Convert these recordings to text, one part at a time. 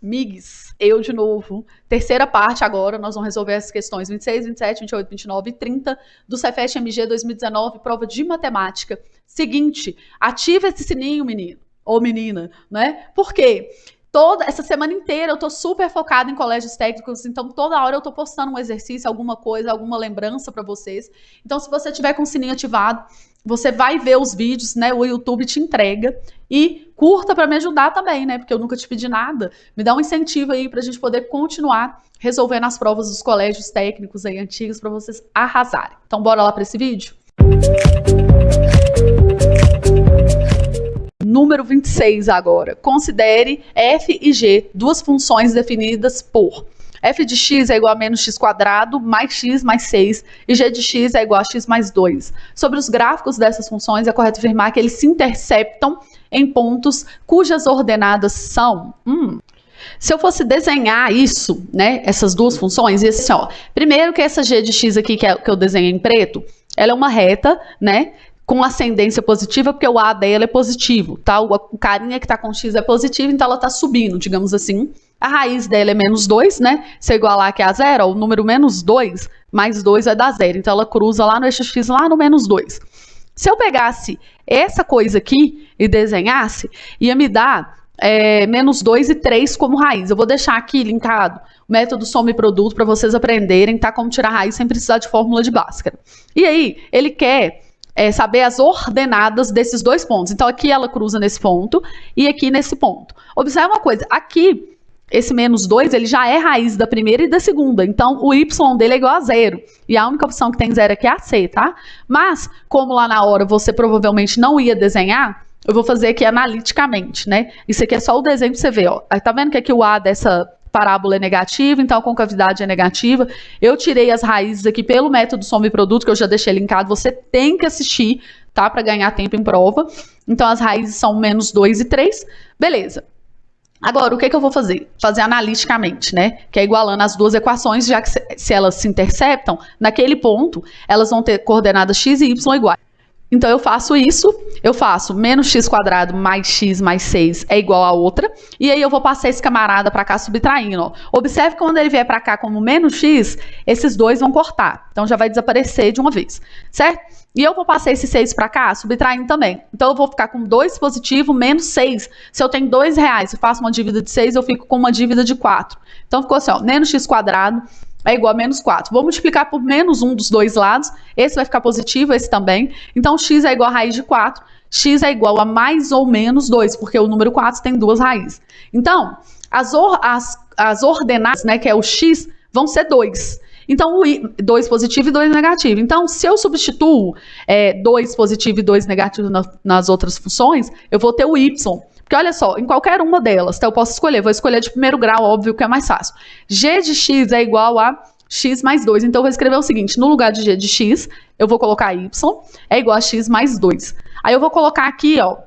Migs, eu de novo. Terceira parte agora, nós vamos resolver as questões 26, 27, 28, 29 e 30 do Cefet MG 2019, prova de matemática. Seguinte, ativa esse sininho, menino ou menina, né? Por quê? Toda essa semana inteira eu tô super focada em colégios técnicos, então toda hora eu tô postando um exercício, alguma coisa, alguma lembrança para vocês. Então se você tiver com o sininho ativado, você vai ver os vídeos, né? O YouTube te entrega e curta para me ajudar também, né? Porque eu nunca te pedi nada. Me dá um incentivo aí pra gente poder continuar resolvendo as provas dos colégios técnicos aí antigos para vocês arrasarem. Então bora lá para esse vídeo? Número 26 agora. Considere f e g, duas funções definidas por f de x é igual a menos x quadrado mais x mais 6 e g de x é igual a x mais 2. Sobre os gráficos dessas funções, é correto afirmar que eles se interceptam em pontos cujas ordenadas são... Se eu fosse desenhar isso, né, essas duas funções, ia ser assim, ó, primeiro que essa g de x aqui, que eu desenhei em preto, ela é uma reta, né, com ascendência positiva, porque o A dela é positivo, tá? O carinha que tá com X é positivo, então ela tá subindo, digamos assim. A raiz dela é menos 2, né? Se eu igualar aqui a zero, ó, o número menos 2, mais 2 vai dar zero. Então ela cruza lá no eixo X, lá no menos 2. Se eu pegasse essa coisa aqui e desenhasse, ia me dar menos 2 e 3 como raiz. Eu vou deixar aqui linkado o método soma e produto para vocês aprenderem, tá? Como tirar raiz sem precisar de fórmula de Bhaskara. E aí, ele quer... saber as ordenadas desses dois pontos. Então, aqui ela cruza nesse ponto e aqui nesse ponto. Observe uma coisa, aqui, esse menos 2, ele já é raiz da primeira e da segunda. Então, o y dele é igual a zero. E a única opção que tem zero aqui é a c, tá? Mas, como lá na hora você provavelmente não ia desenhar, eu vou fazer aqui analiticamente, né? Isso aqui é só o desenho pra você ver, ó. Tá vendo que aqui o a dessa... parábola é negativa, então a concavidade é negativa. Eu tirei as raízes aqui pelo método soma e produto, que eu já deixei linkado, você tem que assistir, tá? Para ganhar tempo em prova. Então as raízes são menos 2 e 3, beleza. Agora, o que eu vou fazer? Fazer analiticamente, né? Que é igualando as duas equações, já que se elas se interceptam, naquele ponto, elas vão ter coordenadas x e y iguais. Então, eu faço isso, eu faço menos x quadrado mais x mais 6 é igual a outra, e aí eu vou passar esse camarada para cá subtraindo, ó. Observe que quando ele vier para cá como menos x, esses dois vão cortar, então já vai desaparecer de uma vez, certo? E eu vou passar esse 6 para cá, subtraindo também. Então, eu vou ficar com 2 positivo menos 6. Se eu tenho R$2 e faço uma dívida de 6, eu fico com uma dívida de 4. Então, ficou assim, ó, menos x quadrado é igual a menos 4. Vou multiplicar por menos 1 dos dois lados. Esse vai ficar positivo, esse também. Então, x é igual a raiz de 4. X é igual a mais ou menos 2, porque o número 4 tem duas raízes. Então, as ordenadas, né, que é o x, vão ser 2. Então, 2 positivo e 2 negativo. Então, se eu substituo 2 positivo e 2 negativo nas outras funções, eu vou ter o y. Porque olha só, em qualquer uma delas, tá, eu posso escolher. Vou escolher de primeiro grau, óbvio que é mais fácil. G de x é igual a x mais 2. Então, eu vou escrever o seguinte. No lugar de g de x, eu vou colocar y é igual a x mais 2. Aí eu vou colocar aqui, ó,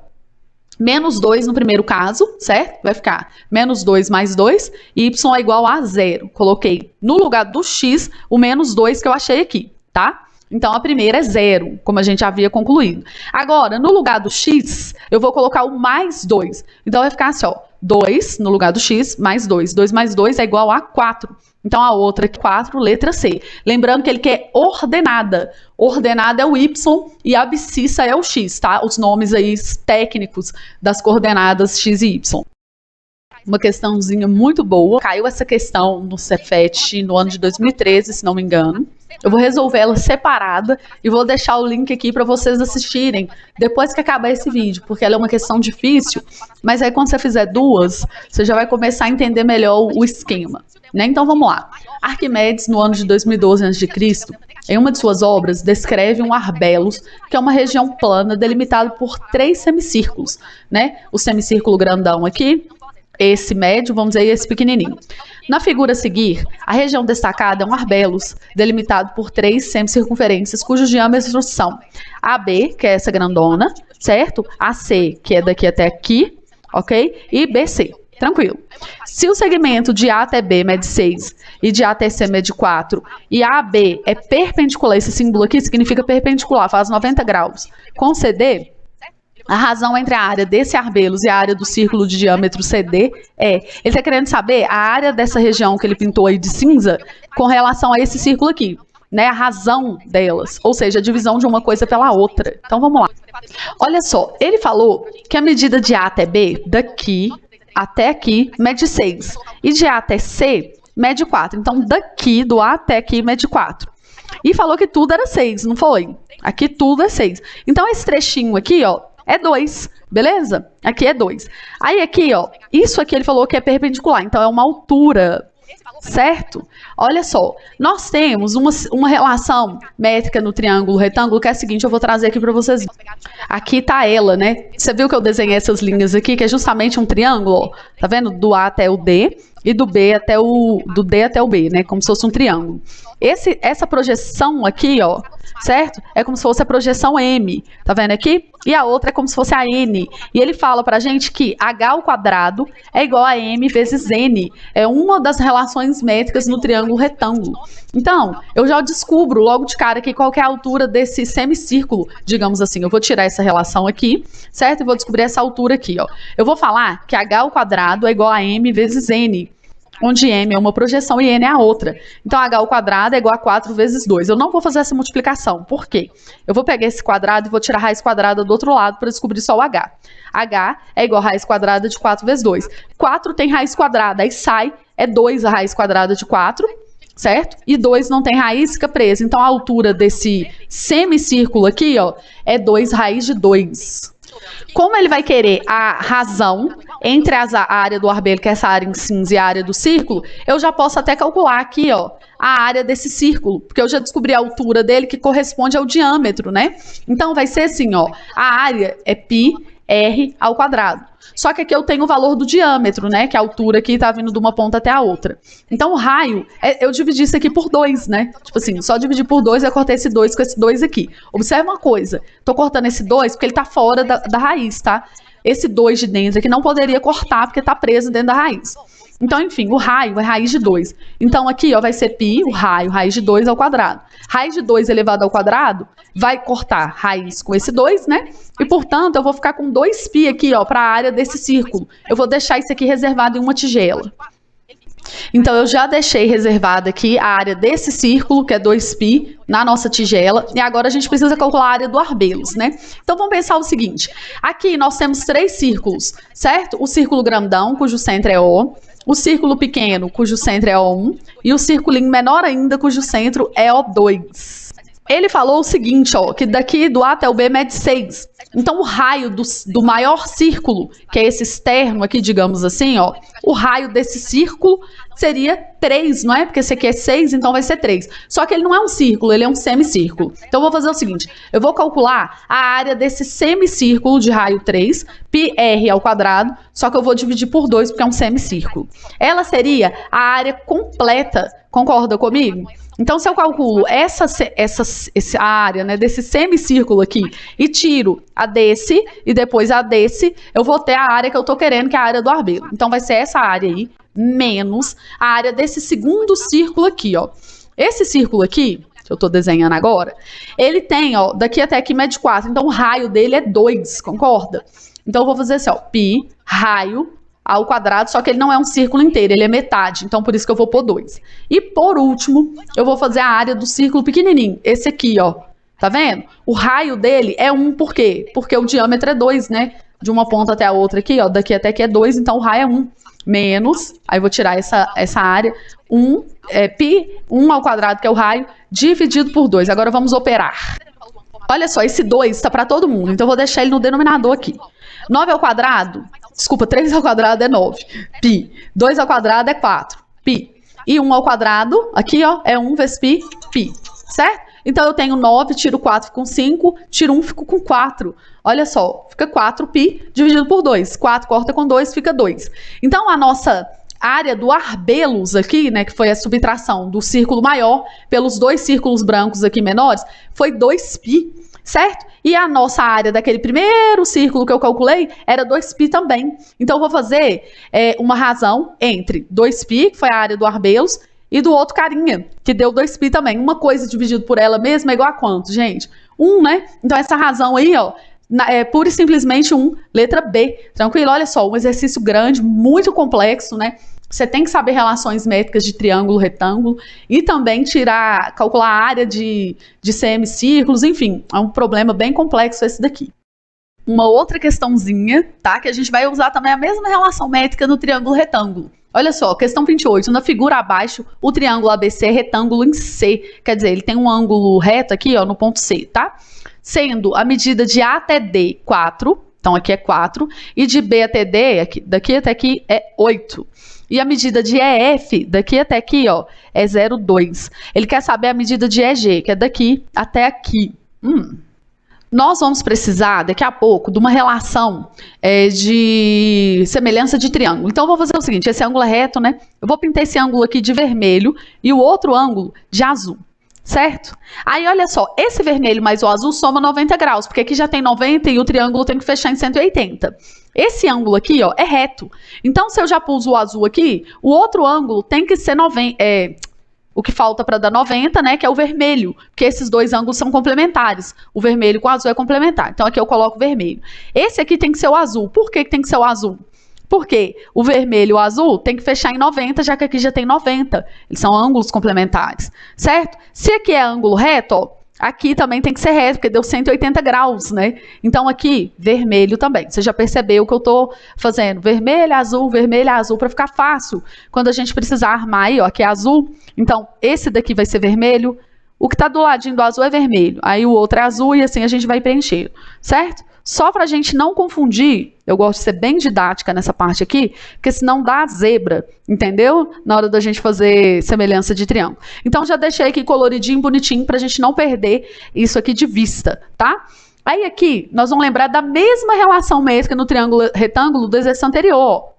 menos 2 no primeiro caso, certo? Vai ficar menos 2 mais 2, y é igual a 0. Coloquei no lugar do x o menos 2 que eu achei aqui, tá? Então, a primeira é 0, como a gente havia concluído. Agora, no lugar do x, eu vou colocar o mais 2. Então, vai ficar assim, ó, 2 no lugar do x, mais 2. 2 mais 2 é igual a 4. Então, a outra é 4, letra C. Lembrando que ele quer ordenada. Ordenada é o y e a abscissa é o x, tá? Os nomes aí técnicos das coordenadas x e y. Uma questãozinha muito boa. Caiu essa questão no Cefet no ano de 2013, se não me engano. Eu vou resolver ela separada e vou deixar o link aqui para vocês assistirem depois que acabar esse vídeo, porque ela é uma questão difícil, mas aí quando você fizer duas, você já vai começar a entender melhor o esquema, né? Então vamos lá. Arquimedes, no ano de 2012 a.C., em uma de suas obras, descreve um arbelos, que é uma região plana delimitada por 3 semicírculos, né? O semicírculo grandão aqui, esse médio, vamos dizer, esse pequenininho. Na figura a seguir, a região destacada é um arbelos, delimitado por 3 semicircunferências, cujos diâmetros são AB, que é essa grandona, certo? AC, que é daqui até aqui, ok? E BC, tranquilo. Se o segmento de A até B mede 6 e de A até C mede 4, e AB é perpendicular, esse símbolo aqui significa perpendicular, faz 90 graus, com CD, A razão entre a área desse arbelos e a área do círculo de diâmetro CD é... Ele está querendo saber a área dessa região que ele pintou aí de cinza com relação a esse círculo aqui, né? A razão delas, ou seja, a divisão de uma coisa pela outra. Então, vamos lá. Olha só, ele falou que a medida de A até B, daqui até aqui, mede 6. E de A até C, mede 4. Então, daqui, do A até aqui, mede 4. E falou que tudo era 6, não foi? Aqui tudo é 6. Então, esse trechinho aqui, ó, é 2, beleza? Aqui é 2. Aí aqui, ó, isso aqui ele falou que é perpendicular, então é uma altura, certo? Olha só, nós temos uma relação métrica no triângulo retângulo que é a seguinte, eu vou trazer aqui para vocês. Aqui tá ela, né? Você viu que eu desenhei essas linhas aqui, que é justamente um triângulo, ó, tá vendo? Do A até o D e do D até o B, né? Como se fosse um triângulo. Essa projeção aqui, ó, certo? É como se fosse a projeção M, tá vendo aqui? E a outra é como se fosse a N. E ele fala pra gente que H ao quadrado é igual a M vezes N. É uma das relações métricas no triângulo retângulo. Então, eu já descubro logo de cara aqui qual que é a altura desse semicírculo, digamos assim. Eu vou tirar essa relação aqui, certo? E vou descobrir essa altura aqui, ó. Eu vou falar que H ao quadrado é igual a M vezes N, onde M é uma projeção e N é a outra. Então, H ao quadrado é igual a 4 vezes 2. Eu não vou fazer essa multiplicação. Por quê? Eu vou pegar esse quadrado e vou tirar a raiz quadrada do outro lado para descobrir só o H. H é igual a raiz quadrada de 4 vezes 2. 4 tem raiz quadrada, aí sai, é 2 a raiz quadrada de 4, certo? E 2 não tem raiz, fica presa. Então, a altura desse semicírculo aqui, ó, é 2 raiz de 2. Como ele vai querer a razão entre a área do arbelo, que é essa área em cinza, e a área do círculo, eu já posso até calcular aqui, ó, a área desse círculo, porque eu já descobri a altura dele que corresponde ao diâmetro, né? Então, vai ser assim, ó, a área é πr ao quadrado. Só que aqui eu tenho o valor do diâmetro, né? Que a altura aqui tá vindo de uma ponta até a outra. Então, o raio, eu dividi isso aqui por 2, né? Tipo assim, só dividir por 2, eu cortei esse 2 com esse 2 aqui. Observe uma coisa, tô cortando esse 2 porque ele tá fora da raiz, tá? Esse 2 de dentro aqui não poderia cortar porque tá preso dentro da raiz. Então, enfim, o raio é raiz de 2. Então, aqui, ó, vai ser π, o raio, raiz de 2 ao quadrado. Raiz de 2 elevado ao quadrado vai cortar raiz com esse 2, né? E, portanto, eu vou ficar com 2π aqui, ó, para a área desse círculo. Eu vou deixar isso aqui reservado em uma tigela. Então, eu já deixei reservada aqui a área desse círculo, que é 2π, na nossa tigela. E agora a gente precisa calcular a área do arbelos, né? Então, vamos pensar o seguinte. Aqui nós temos 3 círculos, certo? O círculo grandão, cujo centro é O. O círculo pequeno, cujo centro é O1. E o círculo menor ainda, cujo centro é O2. Ele falou o seguinte, ó, que daqui do A até o B mede 6. Então, o raio do maior círculo, que é esse externo aqui, digamos assim, ó, o raio desse círculo seria 3, não é? Porque esse aqui é 6, então vai ser 3. Só que ele não é um círculo, ele é um semicírculo. Então, eu vou fazer o seguinte, eu vou calcular a área desse semicírculo de raio 3, πr ao quadrado, só que eu vou dividir por 2, porque é um semicírculo. Ela seria a área completa, concorda comigo? Então, se eu calculo essa área, né, desse semicírculo aqui e tiro a desse e depois a desse, eu vou ter a área que eu tô querendo, que é a área do arbelo. Então, vai ser essa área aí, menos a área desse segundo círculo aqui, ó. Esse círculo aqui, que eu tô desenhando agora, ele tem, ó, daqui até aqui mede 4. Então, o raio dele é 2, concorda? Então, eu vou fazer assim, ó, π, raio, ao quadrado, só que ele não é um círculo inteiro, ele é metade, então por isso que eu vou pôr 2. E por último, eu vou fazer a área do círculo pequenininho, esse aqui, ó, tá vendo? O raio dele é 1, por quê? Porque o diâmetro é 2, né? De uma ponta até a outra aqui, ó, daqui até aqui é 2, então o raio é 1, menos, aí eu vou tirar essa área, 1, π, 1 ao quadrado, que é o raio, dividido por 2. Agora vamos operar. Olha só, esse 2 está para todo mundo, então eu vou deixar ele no denominador aqui. 9 ao quadrado, desculpa, 3 ao quadrado é 9, π. 2 ao quadrado é 4, π. E 1 ao quadrado, aqui, ó, é 1 vezes π, π, certo? Então, eu tenho 9, tiro 4, fico com 5, tiro 1, fico com 4. Olha só, fica 4π dividido por 2. 4 corta com 2, fica 2. Então, a nossa área do arbelos aqui, né, que foi a subtração do círculo maior pelos 2 círculos brancos aqui menores, foi 2π, certo? E a nossa área daquele primeiro círculo que eu calculei era 2π também. Então, eu vou fazer uma razão entre 2π, que foi a área do arbelos, e do outro carinha, que deu 2π também. Uma coisa dividido por ela mesma é igual a quanto, gente? 1, né? Então, essa razão aí, ó, É pura e simplesmente letra B. Tranquilo? Olha só, um exercício grande, muito complexo, né? Você tem que saber relações métricas de triângulo, retângulo e também calcular a área de semicírculos, enfim, é um problema bem complexo esse daqui. Uma outra questãozinha, tá? Que a gente vai usar também a mesma relação métrica no triângulo retângulo. Olha só, questão 28. Na figura abaixo, o triângulo ABC é retângulo em C. Quer dizer, ele tem um ângulo reto aqui, ó, no ponto C, tá? Sendo a medida de A até D 4, então aqui é 4, e de B até D, daqui até aqui, é 8. E a medida de EF, daqui até aqui, ó, é 0,2. Ele quer saber a medida de EG, que é daqui até aqui. Nós vamos precisar, daqui a pouco, de uma relação de semelhança de triângulo. Então, eu vou fazer o seguinte, esse ângulo é reto, né? Eu vou pintar esse ângulo aqui de vermelho e o outro ângulo de azul, certo? Aí, olha só, esse vermelho mais o azul soma 90 graus, porque aqui já tem 90 e o triângulo tem que fechar em 180. Esse ângulo aqui, ó, é reto. Então, se eu já pus o azul aqui, o outro ângulo tem que ser 90... o que falta para dar 90, né, que é o vermelho, porque esses dois ângulos são complementares. O vermelho com o azul é complementar. Então, aqui eu coloco vermelho. Esse aqui tem que ser o azul. Por que tem que ser o azul? Porque o vermelho e o azul tem que fechar em 90, já que aqui já tem 90. Eles são ângulos complementares, certo? Se aqui é ângulo reto, ó, aqui também tem que ser reto, porque deu 180 graus, né? Então, aqui, vermelho também. Você já percebeu que eu tô fazendo vermelho, azul, para ficar fácil. Quando a gente precisar armar aí, ó, aqui é azul. Então, esse daqui vai ser vermelho. O que tá do ladinho do azul é vermelho. Aí, o outro é azul e assim a gente vai preencher, certo? Só pra gente não confundir, eu gosto de ser bem didática nessa parte aqui, porque senão dá zebra, entendeu? Na hora da gente fazer semelhança de triângulo. Então, já deixei aqui coloridinho, bonitinho, pra gente não perder isso aqui de vista, tá? Aí aqui, nós vamos lembrar da mesma relação métrica no triângulo retângulo do exercício anterior.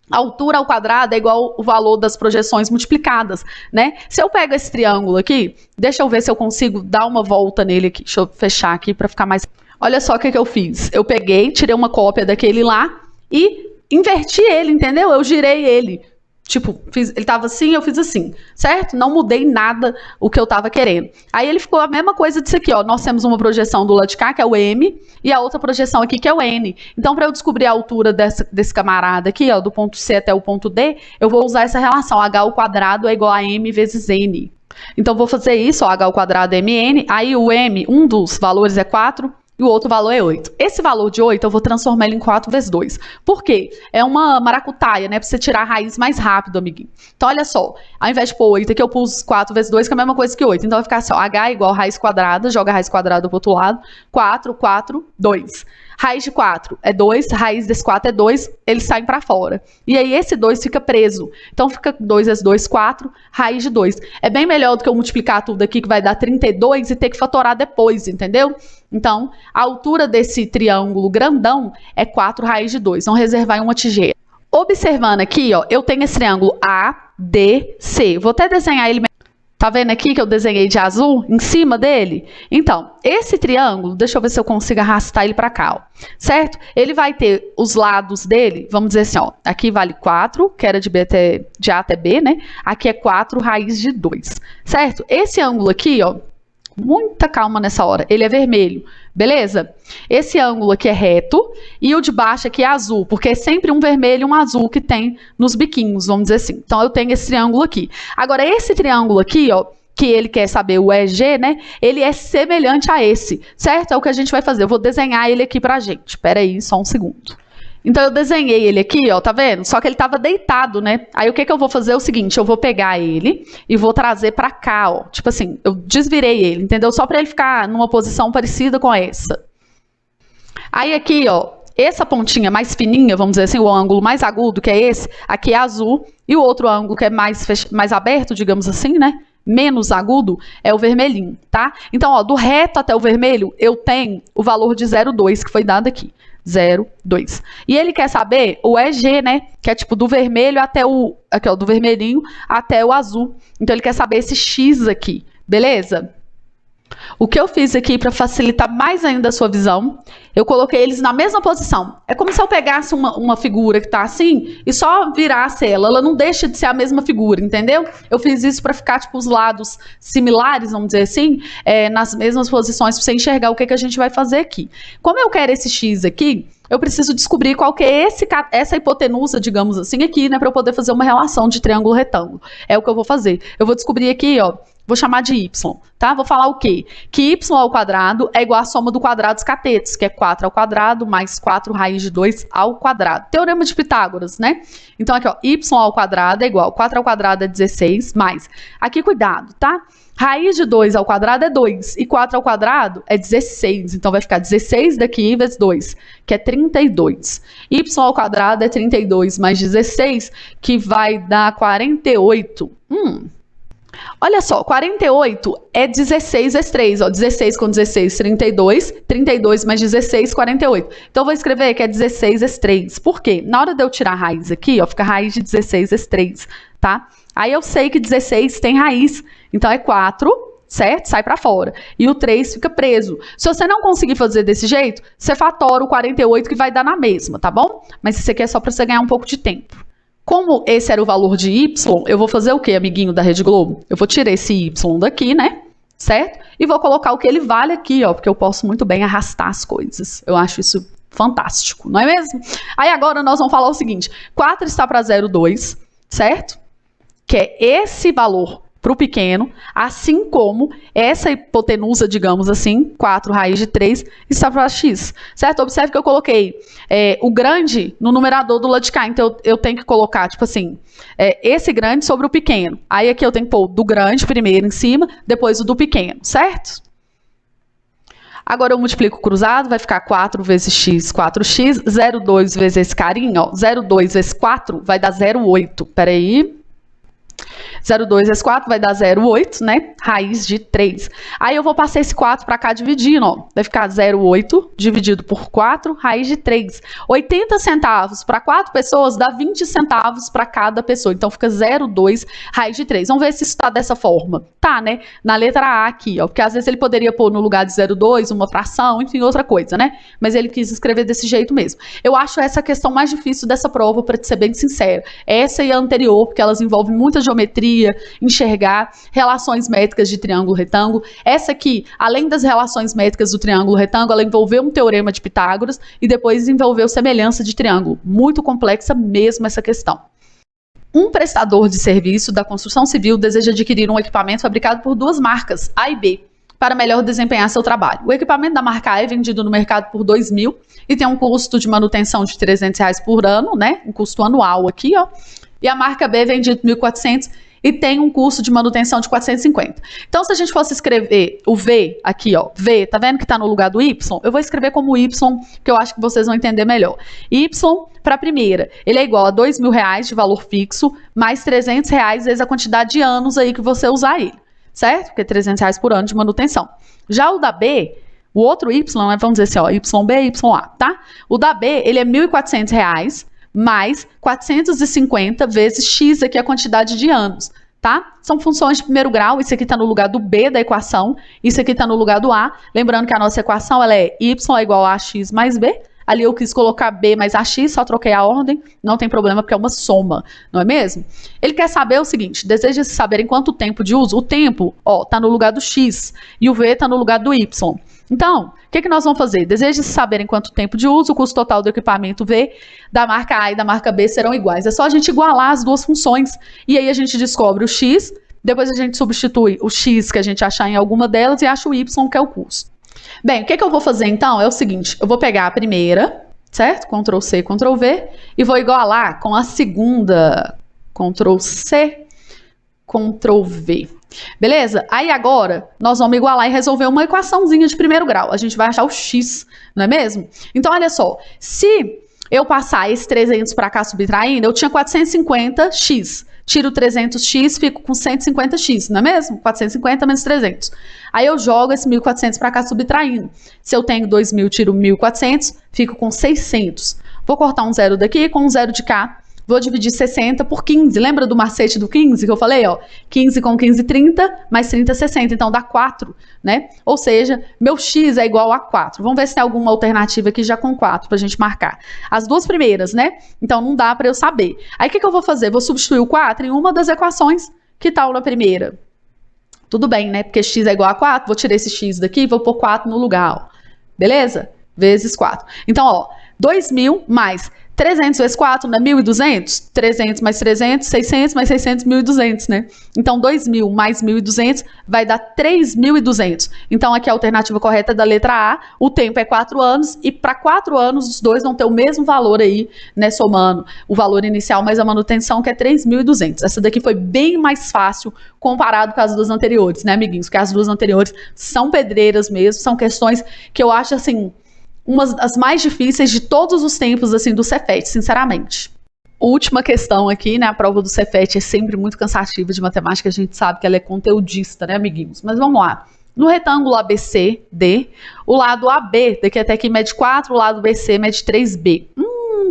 A altura ao quadrado é igual o valor das projeções multiplicadas, né? Se eu pego esse triângulo aqui, deixa eu ver se eu consigo dar uma volta nele aqui. Deixa eu fechar aqui para ficar mais... Olha só o que eu fiz. Eu peguei, tirei uma cópia daquele lá e inverti ele, entendeu? Eu girei ele. Tipo, ele estava assim, eu fiz assim, certo? Não mudei nada o que eu estava querendo. Aí ele ficou a mesma coisa disso aqui, ó. Nós temos uma projeção do lado de cá, que é o M, e a outra projeção aqui, que é o N. Então, para eu descobrir a altura desse camarada aqui, ó, do ponto C até o ponto D, eu vou usar essa relação. H ao quadrado é igual a M vezes N. Então, vou fazer isso, ó, H ao quadrado é MN. Aí o M, um dos valores é 4. E o outro valor é 8. Esse valor de 8 eu vou transformar ele em 4 vezes 2. Por quê? É uma maracutaia, né? Para você tirar a raiz mais rápido, amiguinho. Então, olha só. Ao invés de pôr 8 aqui, eu pus 4 vezes 2, que é a mesma coisa que 8. Então, vai ficar assim, ó. H igual a raiz quadrada. Joga a raiz quadrada pro outro lado. 4, 4, 2. Raiz de 4 é 2. Raiz desse 4 é 2. Eles saem para fora. E aí, esse 2 fica preso. Então, fica 2 vezes 2, 4. Raiz de 2. É bem melhor do que eu multiplicar tudo aqui, que vai dar 32, e ter que fatorar depois, entendeu? Então, a altura desse triângulo grandão é 4 raiz de 2. Vamos reservar em uma tigela. Observando aqui, ó, eu tenho esse triângulo ADC. Vou até desenhar ele. Tá vendo aqui que eu desenhei de azul em cima dele? Então, esse triângulo, deixa eu ver se eu consigo arrastar ele para cá, ó, certo? Ele vai ter os lados dele, vamos dizer assim, ó, aqui vale 4, que era de A até B, né? Aqui é 4 raiz de 2, certo? Esse ângulo aqui, ó, muita calma nessa hora, ele é vermelho, beleza? Esse ângulo aqui é reto e o de baixo aqui é azul, porque é sempre um vermelho e um azul que tem nos biquinhos, vamos dizer assim. Então, eu tenho esse triângulo aqui. Agora, esse triângulo aqui, ó, que ele quer saber o EG, né? Ele é semelhante a esse, certo? É o que a gente vai fazer. Eu vou desenhar ele aqui pra gente. Espera aí, só um segundo. Então, eu desenhei ele aqui, ó, tá vendo? Só que ele tava deitado, né? Aí, o que eu vou fazer é o seguinte, eu vou pegar ele e vou trazer pra cá, ó. Tipo assim, eu desvirei ele, entendeu? Só pra ele ficar numa posição parecida com essa. Aí, aqui, ó, essa pontinha mais fininha, vamos dizer assim, o ângulo mais agudo, que é esse, aqui é azul, e o outro ângulo que é mais aberto, digamos assim, né? Menos agudo, é o vermelhinho, tá? Então, ó, do reto até o vermelho, eu tenho o valor de 0,2, que foi dado aqui. 0,2. E ele quer saber o EG, né? Que é tipo do vermelho até o... Aqui, ó, do vermelhinho até o azul. Então, ele quer saber esse X aqui, beleza? O que eu fiz aqui para facilitar mais ainda a sua visão, eu coloquei eles na mesma posição. É como se eu pegasse uma figura que está assim e só virasse ela. Ela não deixa de ser a mesma figura, entendeu? Eu fiz isso para ficar tipo os lados similares, vamos dizer assim, nas mesmas posições para você enxergar o que a gente vai fazer aqui. Como eu quero esse X aqui, eu preciso descobrir qual que é essa hipotenusa, digamos assim, aqui, né, para eu poder fazer uma relação de triângulo retângulo. É o que eu vou fazer. Eu vou descobrir aqui, ó, vou chamar de y, tá? Vou falar o quê? Que y ao quadrado é igual à soma do quadrado dos catetos, que é 4 ao quadrado mais 4 raiz de 2 ao quadrado. Teorema de Pitágoras, né? Então aqui, ó, y ao quadrado é igual, 4 ao quadrado é 16, mais. Aqui, cuidado, tá? Raiz de 2 ao quadrado é 2, e 4 ao quadrado é 16, então vai ficar 16 daqui vezes 2, que é 32. Y ao quadrado é 32 mais 16, que vai dar 48. Olha só, 48 é 16 vezes 3, ó, 16 com 16, 32, 32 mais 16, 48. Então, eu vou escrever que é 16 vezes 3. Por quê? Na hora de eu tirar a raiz aqui, ó, fica raiz de 16 vezes 3, tá? Aí eu sei que 16 tem raiz, então é 4, certo? Sai para fora. E o 3 fica preso. Se você não conseguir fazer desse jeito, você fatora o 48 que vai dar na mesma, tá bom? Mas isso aqui é só para você ganhar um pouco de tempo. Como esse era o valor de y, eu vou fazer o quê, amiguinho da Rede Globo? Eu vou tirar esse y daqui, né? Certo? E vou colocar o que ele vale aqui, ó, porque eu posso muito bem arrastar as coisas. Eu acho isso fantástico, não é mesmo? Aí agora nós vamos falar o seguinte, 4 está para 0,2, certo? Que é esse valor para o pequeno, assim como essa hipotenusa, digamos assim, 4 raiz de 3, está para x, certo? Observe que eu coloquei o grande no numerador do lado de cá, então eu tenho que colocar, tipo assim, esse grande sobre o pequeno. Aí aqui eu tenho que pôr do grande primeiro em cima, depois o do pequeno, certo? Agora eu multiplico cruzado, vai ficar 4 vezes x, 4x, 0,2 vezes esse carinho, ó, 0,2 vezes 4 vai dar 0,8, peraí. 0,2 vezes 4 vai dar 0,8, né? Raiz de 3. Aí eu vou passar esse 4 para cá dividindo, ó. Vai ficar 0,8 dividido por 4, raiz de 3. 80 centavos para 4 pessoas dá 20 centavos para cada pessoa. Então fica 0,2 raiz de 3. Vamos ver se isso está dessa forma. Tá, né? Na letra A aqui, ó. Porque às vezes ele poderia pôr no lugar de 0,2 uma fração, enfim, outra coisa, né? Mas ele quis escrever desse jeito mesmo. Eu acho essa questão mais difícil dessa prova, para ser bem sincero. Essa e a anterior, porque elas envolvem muita geometria, enxergar relações métricas de triângulo retângulo. Essa aqui, além das relações métricas do triângulo retângulo, ela envolveu um teorema de Pitágoras e depois envolveu semelhança de triângulo. Muito complexa mesmo essa questão. Um prestador de serviço da construção civil deseja adquirir um equipamento fabricado por duas marcas, A e B, para melhor desempenhar seu trabalho. O equipamento da marca A é vendido no mercado por R$ 2.000 e tem um custo de manutenção de R$ 300 por ano, né? Um custo anual aqui, ó. E a marca B é vendida por R$ 1.400 e tem um custo de manutenção de 450. Então, se a gente fosse escrever o V aqui, ó, V, tá vendo que tá no lugar do Y? Eu vou escrever como Y, que eu acho que vocês vão entender melhor. Y para a primeira, ele é igual a R$ 2.000 de valor fixo, mais R$ 300 vezes a quantidade de anos aí que você usar ele, certo? Porque é R$ 300 por ano de manutenção. Já o da B, o outro Y, vamos dizer assim, ó, YB, YA, tá? O da B, ele é R$ 1.400, mais 450 vezes x, aqui é a quantidade de anos, tá? São funções de primeiro grau, isso aqui está no lugar do B da equação, isso aqui está no lugar do A, lembrando que a nossa equação ela é y é igual a x mais b, ali eu quis colocar b mais ax, só troquei a ordem, não tem problema porque é uma soma, não é mesmo? Ele quer saber o seguinte, deseja saber em quanto tempo de uso, o tempo, ó, tá no lugar do x, e o v tá no lugar do y. Então, o que nós vamos fazer? Deseja saber em quanto tempo de uso, o custo total do equipamento V da marca A e da marca B serão iguais. É só a gente igualar as duas funções e aí a gente descobre o X, depois a gente substitui o X que a gente achar em alguma delas e acha o Y, que é o custo. Bem, o que eu vou fazer então é o seguinte, eu vou pegar a primeira, certo? Ctrl C, Ctrl V, e vou igualar com a segunda, Ctrl C, Ctrl V. Beleza? Aí agora, nós vamos igualar e resolver uma equaçãozinha de primeiro grau. A gente vai achar o x, não é mesmo? Então, olha só. Se eu passar esse 300 para cá subtraindo, eu tinha 450x. Tiro 300x, fico com 150x, não é mesmo? 450 menos 300. Aí eu jogo esse 1.400 para cá subtraindo. Se eu tenho 2.000, tiro 1.400, fico com 600. Vou cortar um zero daqui com um zero de cá. vou dividir 60 por 15. Lembra do macete do 15 que eu falei, ó? 15 com 15, 30, mais 30, 60. Então, dá 4, né? Ou seja, meu x é igual a 4. Vamos ver se tem alguma alternativa aqui já com 4 pra gente marcar. As duas primeiras, né? Então, não dá pra eu saber. Aí, o que eu vou fazer? Vou substituir o 4 em uma das equações que tal na primeira. Tudo bem, né? Porque x é igual a 4, vou tirar esse x daqui e vou pôr 4 no lugar, ó. Beleza? Vezes 4. Então, ó, 2.000 mais 300 vezes 4, né? 1.200. 300 mais 300, 600 mais 600, 1.200, né? Então, 2.000 mais 1.200 vai dar 3.200. Então, aqui a alternativa correta é da letra A. O tempo é 4 anos e para 4 anos os dois vão ter o mesmo valor aí, né? Somando o valor inicial mais a manutenção, que é 3.200. Essa daqui foi bem mais fácil comparado com as duas anteriores, né, amiguinhos? Porque as duas anteriores são pedreiras mesmo, são questões que eu acho, assim, umas das mais difíceis de todos os tempos, assim, do Cefet, sinceramente. Última questão aqui, né, a prova do Cefet é sempre muito cansativa de matemática, a gente sabe que ela é conteudista, né, amiguinhos? Mas vamos lá. No retângulo ABCD, o lado AB, daqui até aqui, mede 4, o lado BC mede 3B.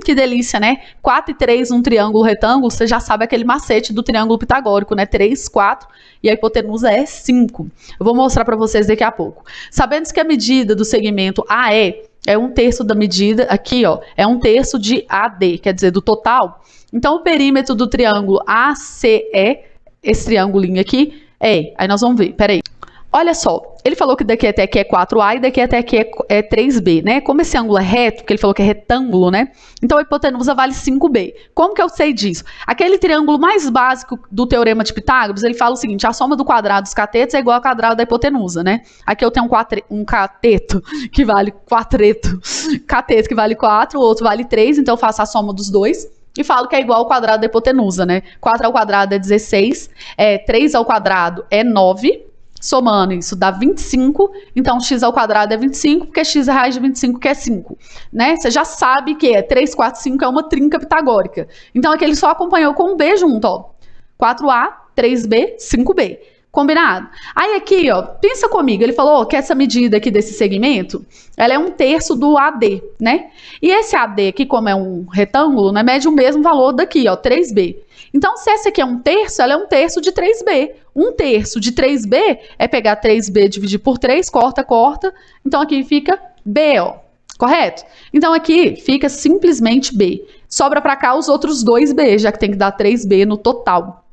Que delícia, né? 4 e 3 num triângulo retângulo, você já sabe aquele macete do triângulo pitagórico, né? 3, 4 e a hipotenusa é 5. Eu vou mostrar para vocês daqui a pouco. Sabendo que a medida do segmento AE é 1/3 da medida, aqui, ó, é 1/3 de AD, quer dizer, do total. Então, o perímetro do triângulo ACE, esse triângulo aqui, aí nós vamos ver, peraí. Olha só, ele falou que daqui até aqui é 4A e daqui até aqui é 3B, né? Como esse ângulo é reto, porque ele falou que é retângulo, né? Então a hipotenusa vale 5B. Como que eu sei disso? Aquele triângulo mais básico do teorema de Pitágoras, ele fala o seguinte, a soma do quadrado dos catetos é igual ao quadrado da hipotenusa, né? Aqui eu tenho um cateto que vale cateto que vale 4, o outro vale 3, então eu faço a soma dos dois. E falo que é igual ao quadrado da hipotenusa, né? 4 ao quadrado é 16, 3 ao quadrado é 9, somando isso dá 25, então x ao quadrado é 25, porque x é raiz de 25, que é 5, né? Você já sabe que 3, 4, 5 é uma trinca pitagórica. Então aqui ele só acompanhou com um B junto, ó. 4A, 3B, 5B. Combinado? Aí aqui, ó, pensa comigo, ele falou que essa medida aqui desse segmento, ela é 1/3 do AD, né? E esse AD aqui, como é um retângulo, né, mede o mesmo valor daqui, ó, 3B. Então, se essa aqui é 1/3, ela é 1/3 de 3B. 1/3 de 3B é pegar 3B e dividir por 3, corta, corta. Então, aqui fica B, ó. Correto? Então, aqui fica simplesmente B. Sobra para cá os outros 2B, já que tem que dar 3B no total.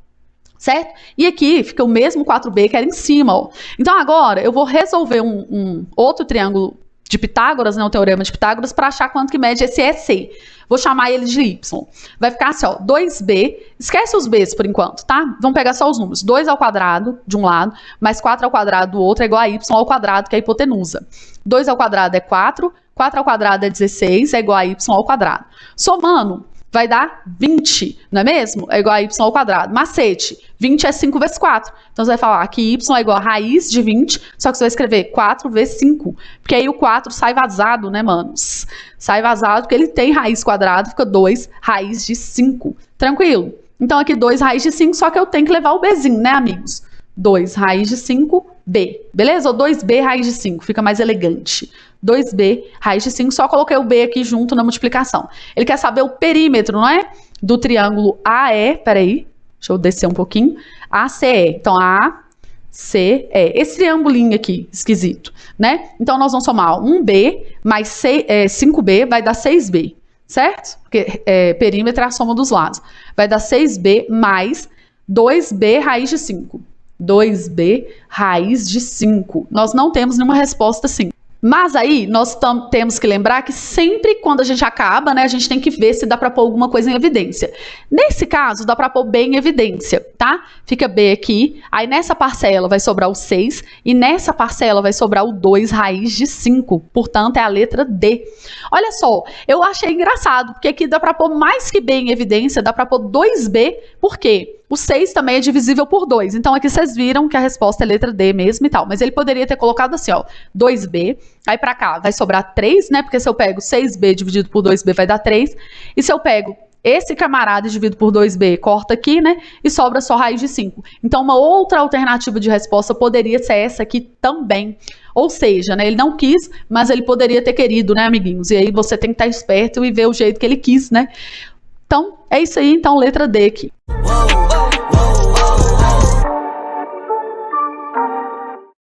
Certo? E aqui fica o mesmo 4B que era em cima, ó. Então, agora eu vou resolver um outro triângulo de Pitágoras, né, o teorema de Pitágoras, para achar quanto que mede esse EC. Vou chamar ele de Y. Vai ficar assim, ó, 2B, esquece os B's por enquanto, tá? Vamos pegar só os números. 2 ao quadrado de um lado, mais 4 ao quadrado do outro é igual a Y ao quadrado, que é a hipotenusa. 2 ao quadrado é 4, 4 ao quadrado é 16, é igual a Y ao quadrado. Somando, vai dar 20, não é mesmo? É igual a y ao quadrado. Macete, 20 é 5 vezes 4. Então, você vai falar que y é igual a raiz de 20, só que você vai escrever 4 vezes 5. Porque aí o 4 sai vazado, né, manos? Sai vazado porque ele tem raiz quadrada, fica 2 raiz de 5. Tranquilo? Então, aqui 2 raiz de 5, só que eu tenho que levar o Bzinho, né, amigos? 2 raiz de 5B. Beleza? Ou 2B raiz de 5, fica mais elegante. 2B raiz de 5, só coloquei o B aqui junto na multiplicação. Ele quer saber o perímetro, não é? Do triângulo AE, peraí, deixa eu descer um pouquinho. ACE, então ACE, esse triangulinho aqui, esquisito, né? Então nós vamos somar 1B mais 5B, vai dar 6B, certo? Porque perímetro é a soma dos lados. Vai dar 6B mais 2B raiz de 5. 2B raiz de 5. Nós não temos nenhuma resposta assim. Mas aí, nós temos que lembrar que sempre quando a gente acaba, né, a gente tem que ver se dá para pôr alguma coisa em evidência. Nesse caso, dá para pôr B em evidência, tá? Fica B aqui, aí nessa parcela vai sobrar o 6, e nessa parcela vai sobrar o 2 raiz de 5, portanto, é a letra D. Olha só, eu achei engraçado, porque aqui dá para pôr mais que B em evidência, dá para pôr 2B, por quê? O 6 também é divisível por 2. Então, aqui vocês viram que a resposta é letra D mesmo e tal. Mas ele poderia ter colocado assim, ó, 2B. Aí pra cá vai sobrar 3, né? Porque se eu pego 6B dividido por 2B vai dar 3. E se eu pego esse camarada dividido por 2B, corta aqui, né? E sobra só raiz de 5. Então, uma outra alternativa de resposta poderia ser essa aqui também. Ou seja, né? Ele não quis, mas ele poderia ter querido, né, amiguinhos? E aí você tem que estar esperto e ver o jeito que ele quis, né? Então, é isso aí. Então, letra D aqui. Whoa, whoa.